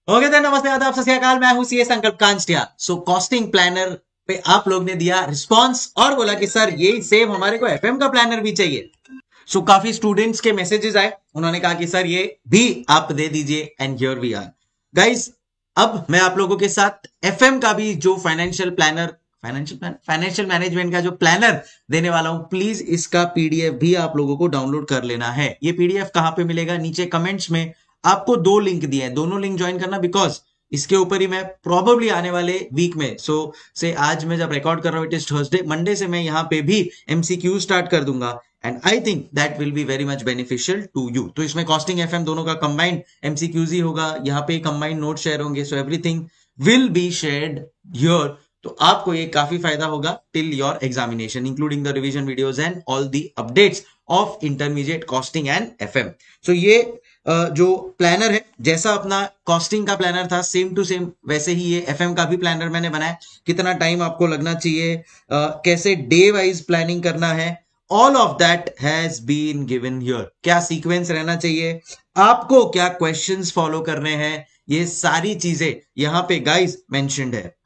Okay then, नमस्ते, आदाब, सत श्री अकाल। मैं हूं सीए संकल्प कांस्टिया। सो कॉस्टिंग प्लानर पे आप लोग ने दिया रिस्पांस और बोला कि सर ये सेम हमारे को एफएम का प्लानर भी चाहिए। सो काफी स्टूडेंट्स के मैसेजेस आए, उन्होंने कहा कि सर ये भी आप दे दीजिए, and here we are guys. अब मैं आप लोगों के साथ एफएम का भी जो फाइनेंशियल मैनेजमेंट का जो प्लानर देने वाला हूं, प्लीज इसका पीडीएफ भी आप लोगों को डाउनलोड कर लेना है। ये पीडीएफ कहां पे मिलेगा? नीचे कमेंट्स में आपको 2 लिंक दिए हैं, दोनों लिंक ज्वाइन करना, बिकॉज इसके ऊपर ही मैं प्रोबेबली आने वाले वीक में, से आज मैं जब रिकॉर्ड कर रहा हूं, इट इज थर्सडे, मंडे से मैं यहां पे भी एमसीक्यू स्टार्ट कर दूंगा, and I think that will be very much beneficial to you. तो इसमें कॉस्टिंग एफएम दोनों का कंबाइंड एमसीक्यूज ही होगा, यहाँ पे कंबाइंड नोट शेयर होंगे, so everything will be shared here. तो आपको ये काफी फायदा होगा till your examination, including the revision videos and all the updates of intermediate costing and FM. सो ये जो प्लानर है, जैसा अपना कॉस्टिंग का प्लानर था सेम टू सेम, वैसे ही ये एफएम का भी प्लानर मैंने बनाया। कितना टाइम आपको लगना चाहिए, कैसे डे वाइज प्लानिंग करना है, all of that has been given here. क्या सीक्वेंस रहना चाहिए, आपको क्या क्वेश्चंस फॉलो करने हैं, ये सारी चीजें यहां पे गाइस मेंशन्ड है।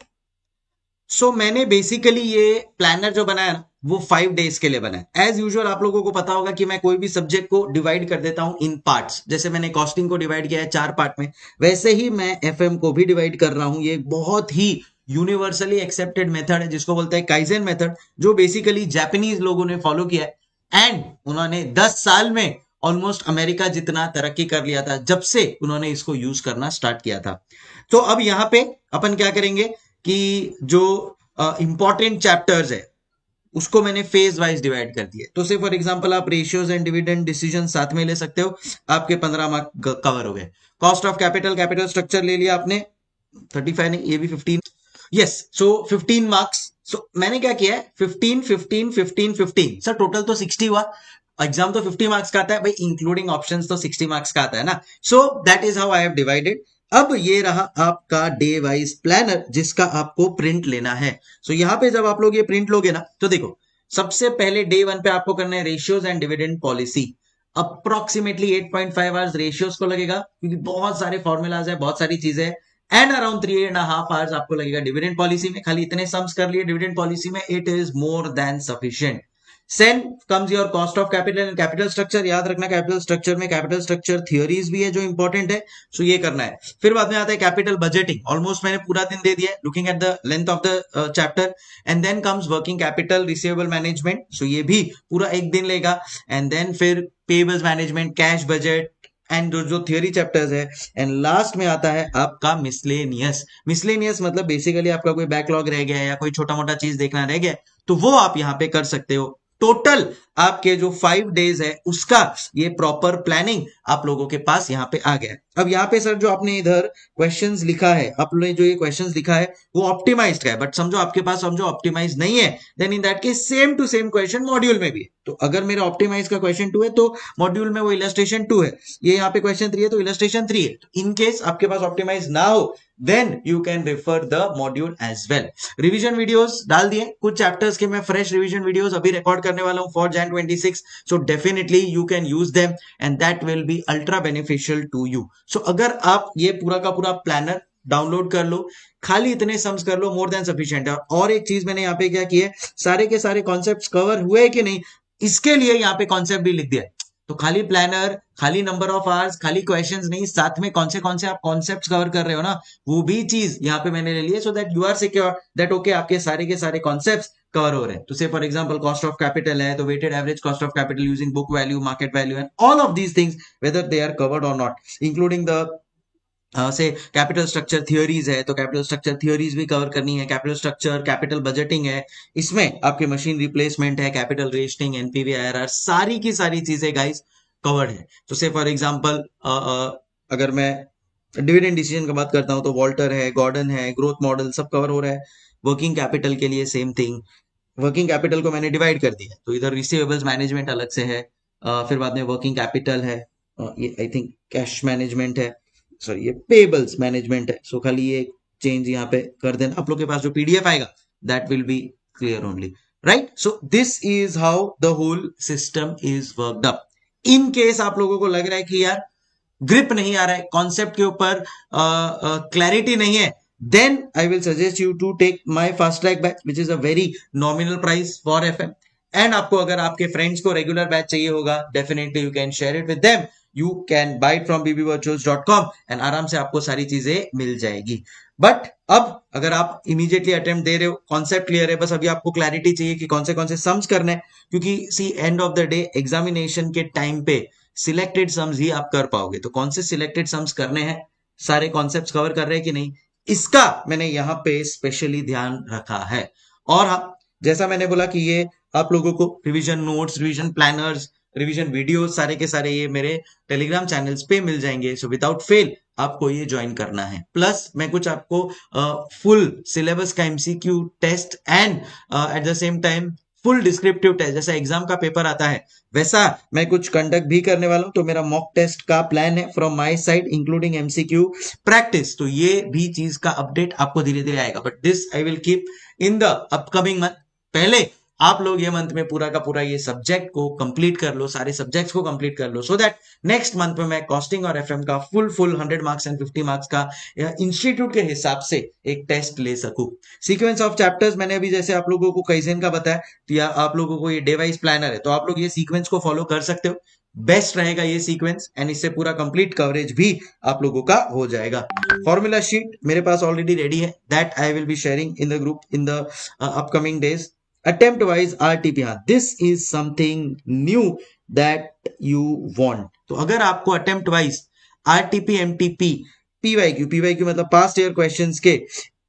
मैंने बेसिकली ये प्लानर जो बनाया ना, वो 5 डेज के लिए बनाया। एज यूजुअल आप लोगों को पता होगा कि मैं कोई भी सब्जेक्ट को डिवाइड कर देता हूं इन पार्ट्स। जैसे मैंने कॉस्टिंग को डिवाइड किया है 4 पार्ट में, वैसे ही मैं एफएम को भी डिवाइड कर रहा हूं। ये बहुत ही यूनिवर्सली एक्सेप्टेड मेथड है, जिसको बोलते हैं काइजेन मेथड, जो बेसिकली जापानीज लोगों ने फॉलो किया है, एंड उन्होंने 10 साल में ऑलमोस्ट अमेरिका जितना तरक्की कर लिया था जब से उन्होंने इसको यूज करना स्टार्ट किया था। तो अब यहां पे अपन क्या करेंगे कि जो इंपॉर्टेंट चैप्टर्स है उसको मैंने फेज वाइज डिवाइड कर दिए। तो से फॉर एग्जांपल आप रेशियोज एंड डिविडेंड डिसीजन साथ में ले सकते हो, आपके 15 मार्क कवर हो गए। Cost of capital, capital structure ले लिया आपने, 35 नहीं, ये भी 15, यस, सो 15 मार्क्स। सो मैंने क्या किया है, 15 15 15 15, सर टोटल तो 60 हुआ। एग्जाम तो 50 मार्क्स का आता है भाई, इंक्लूडिंग ऑप्शंस तो 60 मार्क्स का आता है ना। So that is how I have divided. अब ये रहा आपका डे वाइज प्लानर, जिसका आपको प्रिंट लेना है। सो यहां पे जब आप लोग ये प्रिंट लोगे ना, तो देखो सबसे पहले डे 1 पे आपको करना है ratios and dividend policy. Approximately 8.5 hours ratios को लगेगा, क्योंकि बहुत सारे फॉर्मूलाज है, बहुत सारी चीजें, एंड अराउंड 3.5 आवर्स आपको लगेगा डिविडेंड पॉलिसी में। खाली इतने सम्स कर लिए डिविडेंड पॉलिसी में, it is more than sufficient. Then comes your cost of capital and capital structure। याद रखना कैपिटल स्ट्रक्चर में कैपिटल स्ट्रक्चर थियोरीज भी है जो इंपॉर्टेंट है, सो ये करना है। फिर बाद में आता है कैपिटल बजटिंग, ऑलमोस्ट मैंने पूरा दिन दे दिया है looking at the length of the chapter. And then comes working capital, receivable management, so ये भी पूरा एक दिन लेगा। एंड देन फिर payables management, cash budget, and जो थियोरी चैप्टर्स है। एंड लास्ट में आता है आपका मिसलेनियस। मिसलेनियस मतलब बेसिकली आपका कोई बैकलॉग रह गया है या कोई छोटा मोटा चीज देखना रह गया, तो वो आप यहाँ पे कर सकते हो। टोटल आपके जो 5 डेज है उसका ये प्रॉपर प्लानिंग आप लोगों के पास यहाँ पे आ गया। अब यहाँ पे सर जो आपने इधर क्वेश्चंस लिखा है, आपने जो ये क्वेश्चंस लिखा है वो ऑप्टिमाइज्ड है, बट समझो आपके पास समझो ऑप्टिमाइज नहीं है, then in that case same to same question module में भी है। तो अगर मेरा ऑप्टिमाइज का क्वेश्चन 2 है तो मॉड्यूल में वो इलस्ट्रेशन 2 है, ये यहाँ पे क्वेश्चन 3 है तो इलस्ट्रेशन 3 है। तो इन केस आपके पास ऑप्टिमाइज ना हो, then you can refer the module as well। Revision videos डाल दिए, कुछ चैप्टर्स के मैं फ्रेश रिवीजन वीडियोस अभी रिकॉर्ड करने वाला हूं for Jan 26, so definitely you can use them and that will be ultra beneficial to you। so अगर आप ये पूरा का पूरा प्लानर डाउनलोड कर लो, खाली इतने सम्स कर लो, मोर देन सफिशिएंट है। और एक चीज मैंने यहाँ पे क्या किया है, सारे के सारे कॉन्सेप्ट्स कवर हुए कि नहीं, इसके लिए यहाँ पे कॉन्सेप्ट भी लिख दिया। तो खाली प्लानर, खाली नंबर ऑफ आवर्स, खाली क्वेश्चंस नहीं, साथ में कौन से आप कॉन्सेप्ट्स कवर कर रहे हो ना, वो भी चीज यहाँ पे मैंने ले ली है, so that you are secure that okay आपके सारे के सारे कॉन्सेप्ट्स कवर हो रहे हैं। तो say for example cost of capital है, तो weighted average cost of capital using book value, market value, and all of these things whether they are covered or not, including the say capital structure theories है, तो capital structure theories भी cover करनी है। Capital structure, capital budgeting है, इसमें आपके machine replacement है, capital rationing, NPV, IRR, सारी की सारी चीजें गाइस कवर्ड है। तो से फॉर एग्जांपल अगर मैं डिविडेंड डिसीजन की बात करता हूं तो वॉल्टर है, गॉर्डन है, ग्रोथ मॉडल, सब कवर हो रहा है। वर्किंग कैपिटल के लिए सेम थिंग, वर्किंग कैपिटल को मैंने डिवाइड कर दिया, तो इधर रिसीवेबल्स मैनेजमेंट अलग से है, फिर बाद में वर्किंग कैपिटल है, ये आई थिंक कैश मैनेजमेंट है, सॉरी ये पेबल्स मैनेजमेंट है। सो खाली ये चेंज यहाँ पे कर देना, आप लोग के पास जो पीडीएफ आएगा that will be clear only, right. So this is how the whole system is worked up. In case आप लोगों को लग रहा है कि यार ग्रिप नहीं आ रहा है, कॉन्सेप्ट के ऊपर क्लैरिटी नहीं है, then I will suggest you to take my fast track batch which is a very nominal price for FM. And आपको अगर आपके फ्रेंड्स को रेगुलर बैच चाहिए होगा, definitely you can share it with them, you can buy it from bbvirtuals.com and आराम से आपको सारी चीजें मिल जाएगी. बट अब अगर आप इमीडिएटली अटेम्प्ट दे रहे हो, कॉन्सेप्ट क्लियर है, बस अभी आपको क्लैरिटी चाहिए कि कौन से सम्स करने हैं, क्योंकि see end of the day examination के टाइम पे सिलेक्टेड सम्स ही आप कर पाओगे. तो कौन से सिलेक्टेड सम्स करने हैं, सारे कॉन्सेप्ट कवर कर रहे हैं कि नहीं, इसका मैंने यहाँ पे स्पेशली ध्यान रखा है. और हाँ, जैसा मैंने बोला कि ये आप लोगों को revision notes, revision planners, revision video सारे के सारे ये मेरे टेलीग्राम चैनल्स पे मिल जाएंगे. सो विदाउट फेल आपको ये ज्वाइन करना है. प्लस मैं कुछ आपको फुल सिलेबस का MCQ test and at the same time full descriptive test, जैसा एग्जाम का पेपर आता है वैसा मैं कुछ कंडक्ट भी करने वाला हूं. तो मेरा मॉक टेस्ट का प्लान है from my side including MCQ practice. तो ये भी चीज का अपडेट आपको धीरे धीरे आएगा, but this I will keep in the upcoming month. पहले आप लोग ये मंथ में पूरा का पूरा ये सब्जेक्ट को कंप्लीट कर लो, सारे सब्जेक्ट्स को कंप्लीट कर लो, सो दैट नेक्स्ट मंथ में मैं कॉस्टिंग और एफएम का फुल 100 मार्क्स एंड 50 मार्क्स का इंस्टीट्यूट के हिसाब से एक टेस्ट ले सकूं. सीक्वेंस ऑफ चैप्टर्स मैंने अभी जैसे आप लोगों को कैसेन का बताया, तो या आप लोगों को ये डे वाइज प्लानर है, तो आप लोग ये सीक्वेंस को फॉलो कर सकते हो. बेस्ट रहेगा ये सीक्वेंस एंड इससे पूरा कंप्लीट कवरेज भी आप लोगों का हो जाएगा. फॉर्मूला शीट मेरे पास ऑलरेडी रेडी है, that I will be sharing in the group in the upcoming days. Attempt wise RTP, this is something new that you want. तो अगर आपको attempt wise RTP, MTP, PYQ मतलब past year questions के,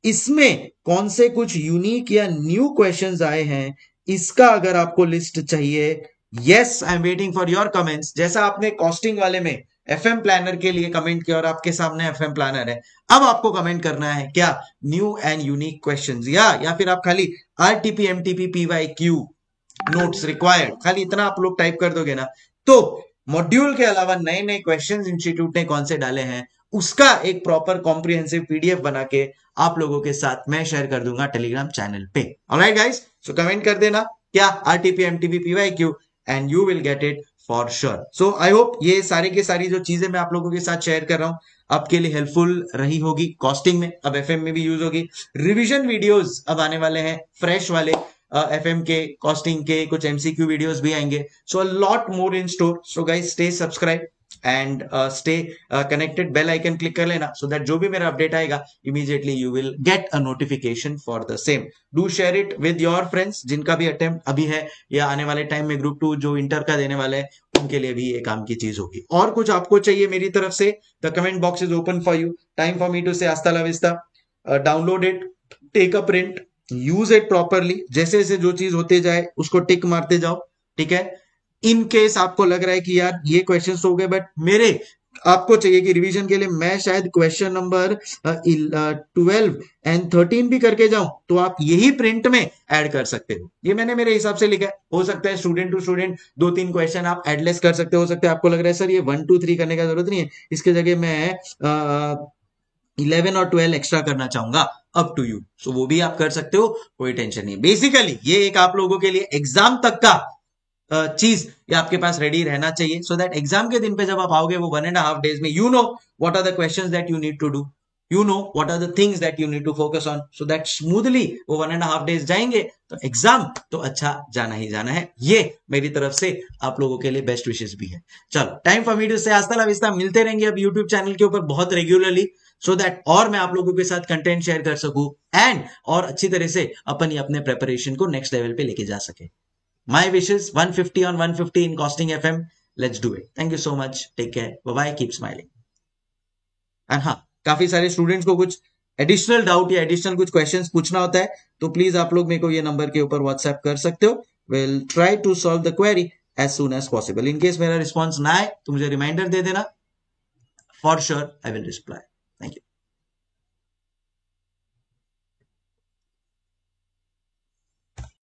इसमें कौन से कुछ यूनिक या न्यू क्वेश्चंस आए हैं, इसका अगर आपको लिस्ट चाहिए, yes I am waiting for your comments. जैसा आपने कॉस्टिंग वाले में एफएम प्लानर के लिए कमेंट किया और आपके सामने एफएम प्लानर है, अब आपको कमेंट करना है क्या न्यू एंड यूनिक क्वेश्चंस, या फिर आप खाली RTP, MTP, PYQ notes required, खाली इतना आप लोग टाइप कर दोगे ना, तो मॉड्यूल के अलावा नए नए क्वेश्चंस इंस्टीट्यूट ने कौन से डाले हैं उसका एक प्रॉपर कॉम्प्रिहेंसिव पीडीएफ बना के आप लोगों के साथ मैं शेयर कर दूंगा टेलीग्राम चैनल पे. ऑलराइट गाइस, सो कमेंट कर देना क्या RTP, MTP, PYQ and you will get it for sure. So I hope ये सारी की सारी जो चीजें मैं आप लोगों के साथ शेयर कर रहा हूं आपके लिए हेल्पफुल रही होगी. कॉस्टिंग में, अब एफएम में भी यूज होगी. रिवीजन वीडियोस अब आने वाले हैं फ्रेश वाले, एफएम के कॉस्टिंग के कुछ एमसीक्यू वीडियोस भी आएंगे. So a lot more in store. So guys stay subscribe and stay connected. Bell icon click कर लेना सो दैट जो भी मेरा अपडेट आएगा immediately you will get a notification for the same. Do share it with your friends जिनका भी attempt अभी है या आने वाले टाइम में ग्रुप 2 जो इंटर का देने वाले हैं उनके लिए भी ये काम की चीज होगी. और कुछ आपको चाहिए मेरी तरफ से, the comment box is open for you. Time for me to say हasta la vista. Download it, take a print, use it properly. जैसे जैसे जो चीज होते जाए उसको टिक मारते जाओ, ठीक है. इन केस आपको लग रहा है कि यार ये क्वेश्चन हो गए, बट मेरे आपको चाहिए कि रिवीजन के लिए मैं शायद क्वेश्चन नंबर 12 एंड 13 भी करके जाऊं, तो आप यही प्रिंट में ऐड कर सकते हो. ये मैंने मेरे हिसाब से लिखा है. हो सकता है स्टूडेंट टू स्टूडेंट 2-3 क्वेश्चन आप एडलेस कर सकते हो सकता है आपको लग रहा है सर ये 1, 2, 3 करने का जरूरत नहीं है, इसके जगह मैं 11 और 12 एक्स्ट्रा करना चाहूंगा, अप टू यू. सो वो भी आप कर सकते हो, कोई टेंशन नहीं. बेसिकली ये एक आप लोगों के लिए एग्जाम तक का चीज ये आपके पास रेडी रहना चाहिए, सो दैट एग्जाम के दिन पे जब आप आओगे वो 1.5 days में you know what are the questions that you need to do, you know what are the things that you need to focus on, so that smoothly वो 1.5 days जाएंगे तो एग्जाम तो अच्छा जाना ही जाना है. ये मेरी तरफ से आप लोगों के लिए बेस्ट विशेष भी है. चलो टाइम फॉर मी टू से hasta la vista. मिलते रहेंगे अब यूट्यूब चैनल के ऊपर बहुत रेगुलरली, सो दैट और मैं आप लोगों के साथ कंटेंट शेयर कर सकूं एंड और अच्छी तरह से अपन अपने प्रेपरेशन को नेक्स्ट लेवल पे लेके जा सके. My wishes 150 on 150 in Costing FM. Let's do it. Thank you so much. Take care. Bye bye. Keep smiling. And हाँ, काफी सारे स्टूडेंट्स को कुछ एडिशनल डाउट या एडिशनल कुछ क्वेश्चंस पूछना होता है तो प्लीज आप लोग मेरे को ये नंबर के ऊपर व्हाट्सएप कर सकते हो. Will try to solve the query as soon as possible. In case मेरा रिस्पॉन्स ना आए तो मुझे रिमाइंडर दे देना. For sure I will reply. Thank you.